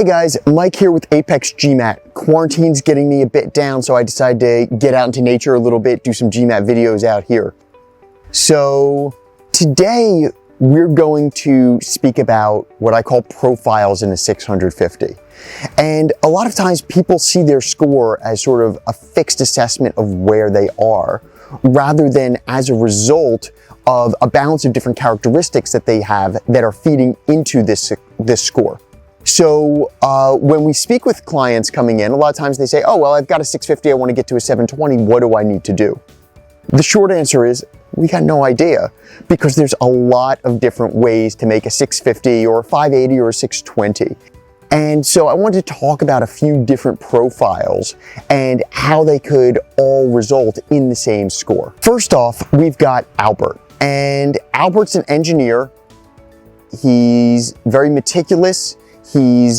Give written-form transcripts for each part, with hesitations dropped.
Hey guys, Mike here with Apex GMAT. Quarantine's getting me a bit down, so I decided to get out into nature a little bit, do some GMAT videos out here. So today we're going to speak about what I call profiles in a 650. And a lot of times people see their score as sort of a fixed assessment of where they are, rather than as a result of a balance of different characteristics that they have that are feeding into this score. So when we speak with clients coming in, a lot of times they say, oh, well, I've got a 650, I want to get to a 720, what do I need to do? The short answer is, we got no idea, because there's a lot of different ways to make a 650 or a 580 or a 620. And so I wanted to talk about a few different profiles and how they could all result in the same score. First off, we've got Albert. And Albert's an engineer. He's very meticulous. He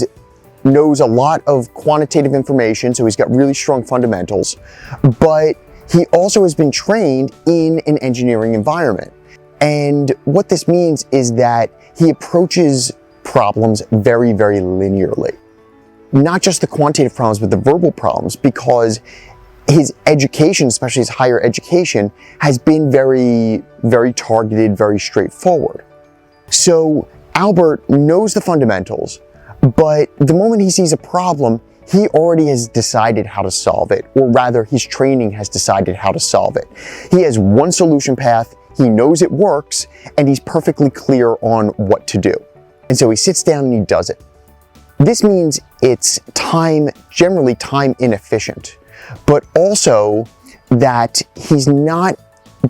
knows a lot of quantitative information, so he's got really strong fundamentals, but he also has been trained in an engineering environment. And what this means is that he approaches problems very, very linearly. Not just the quantitative problems, but the verbal problems, because his education, especially his higher education, has been very, very targeted, very straightforward. So Albert knows the fundamentals, but the moment he sees a problem, he already has decided how to solve it, or rather his training has decided how to solve it. He has one solution path, he knows it works, and he's perfectly clear on what to do. And so he sits down and he does it. This means it's generally time inefficient, but also that he's not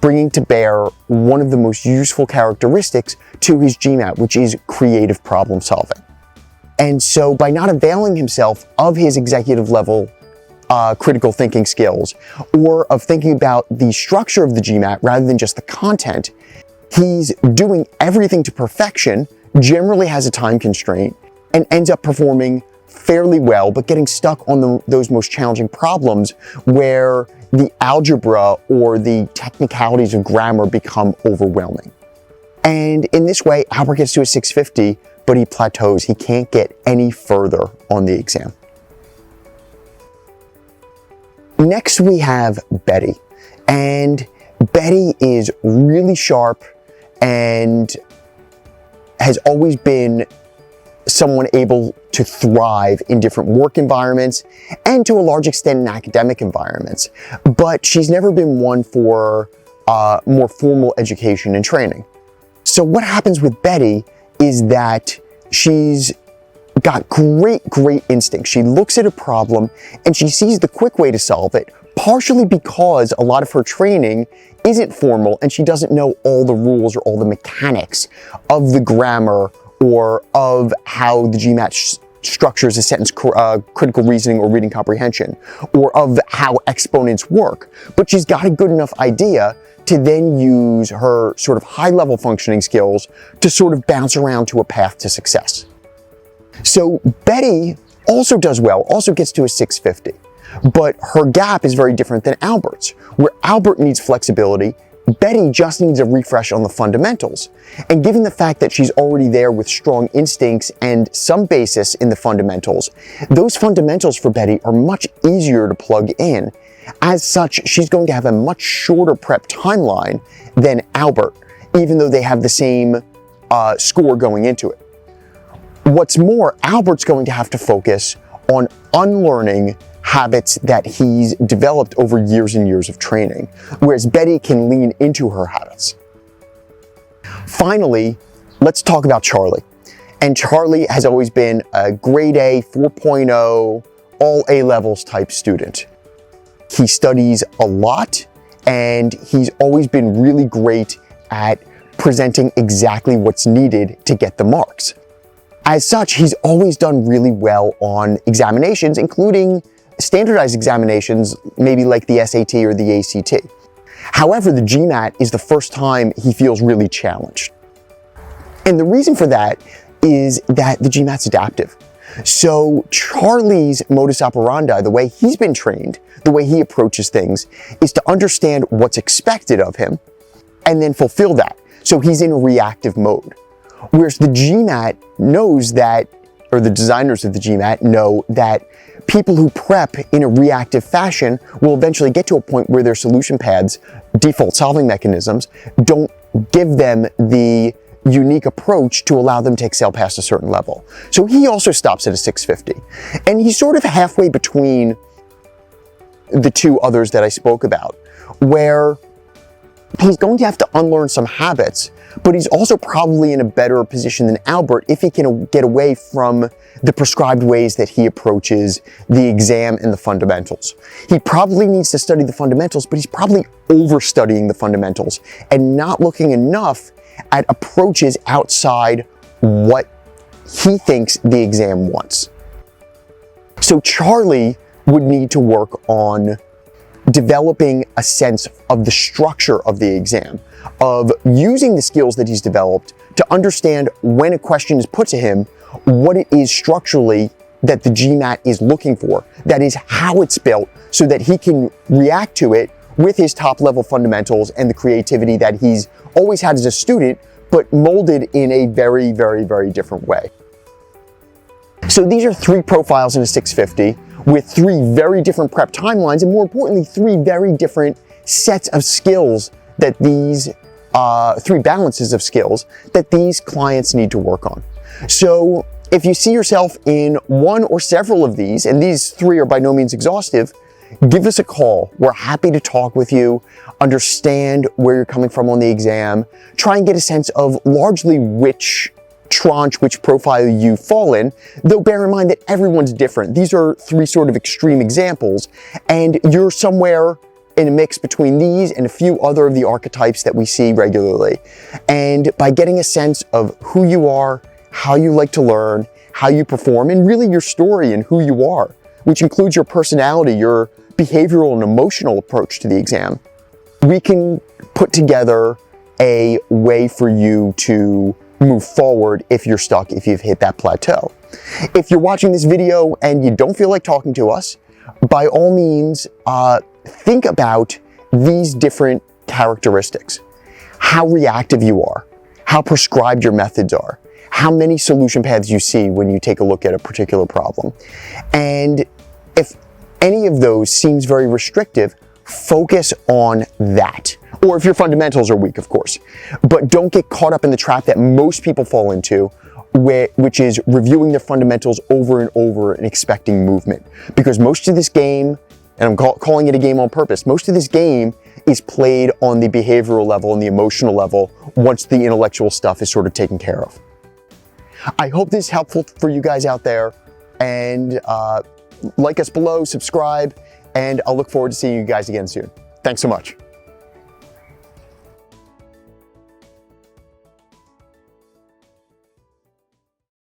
bringing to bear one of the most useful characteristics to his GMAT, which is creative problem solving. And so by not availing himself of his executive level critical thinking skills, or of thinking about the structure of the GMAT rather than just the content, he's doing everything to perfection, generally has a time constraint, and ends up performing fairly well, but getting stuck on those most challenging problems where the algebra or the technicalities of grammar become overwhelming. And in this way, Albert gets to a 650, but he plateaus. He can't get any further on the exam. Next, we have Betty. And Betty is really sharp and has always been someone able to thrive in different work environments and to a large extent in academic environments. But she's never been one for more formal education and training. So what happens with Betty is that she's got great instincts. She looks at a problem and she sees the quick way to solve it, partially because a lot of her training isn't formal and she doesn't know all the rules or all the mechanics of the grammar or of how the GMAT structures a sentence critical reasoning or reading comprehension, or of how exponents work. But she's got a good enough idea to then use her sort of high-level functioning skills to sort of bounce around to a path to success. So Betty also does well, also gets to a 650, but her gap is very different than Albert's. Where Albert needs flexibility, Betty just needs a refresh on the fundamentals. And given the fact that she's already there with strong instincts and some basis in the fundamentals, those fundamentals for Betty are much easier to plug in. As such, she's going to have a much shorter prep timeline than Albert, even though they have the same score going into it. What's more, Albert's going to have to focus on unlearning habits that he's developed over years and years of training, whereas Betty can lean into her habits. Finally, let's talk about Charlie. And Charlie has always been a grade A, 4.0, all A levels type student. He studies a lot, and he's always been really great at presenting exactly what's needed to get the marks. As such, he's always done really well on examinations, including standardized examinations, maybe like the SAT or the ACT. However, the GMAT is the first time he feels really challenged. And the reason for that is that the GMAT's adaptive. So Charlie's modus operandi, the way he's been trained, the way he approaches things, is to understand what's expected of him and then fulfill that. So he's in reactive mode. Whereas the GMAT knows that or the designers of the GMAT know that people who prep in a reactive fashion will eventually get to a point where their solution paths, default solving mechanisms, don't give them the unique approach to allow them to excel past a certain level. So he also stops at a 650. And he's sort of halfway between the two others that I spoke about, where he's going to have to unlearn some habits, but he's also probably in a better position than Albert if he can get away from the prescribed ways that he approaches the exam and the fundamentals. He probably needs to study the fundamentals, but he's probably overstudying the fundamentals and not looking enough at approaches outside what he thinks the exam wants. So Charlie would need to work on developing a sense of the structure of the exam, of using the skills that he's developed to understand when a question is put to him, what it is structurally that the GMAT is looking for. That is how it's built so that he can react to it with his top level fundamentals and the creativity that he's always had as a student, but molded in a very, very, very different way. So these are 3 profiles in a 650 with 3 very different prep timelines, and more importantly, 3 very different sets of skills that these, 3 balances of skills that these clients need to work on. So if you see yourself in one or several of these, and these 3 are by no means exhaustive, give us a call. We're happy to talk with you, understand where you're coming from on the exam, try and get a sense of largely which tranche, which profile you fall in, though bear in mind that everyone's different. These are 3 sort of extreme examples, and you're somewhere in a mix between these and a few other of the archetypes that we see regularly. And by getting a sense of who you are, how you like to learn, how you perform, and really your story and who you are, which includes your personality, your behavioral and emotional approach to the exam, we can put together a way for you to move forward if you're stuck, if you've hit that plateau. If you're watching this video and you don't feel like talking to us, by all means, think about these different characteristics. How reactive you are, how prescribed your methods are, how many solution paths you see when you take a look at a particular problem. And if any of those seems very restrictive, focus on that. Or if your fundamentals are weak, of course. But don't get caught up in the trap that most people fall into, which is reviewing their fundamentals over and over and expecting movement. Because most of this game, and I'm calling it a game on purpose, most of this game is played on the behavioral level and the emotional level once the intellectual stuff is sort of taken care of. I hope this is helpful for you guys out there, and like us below, subscribe, and I'll look forward to seeing you guys again soon. Thanks so much.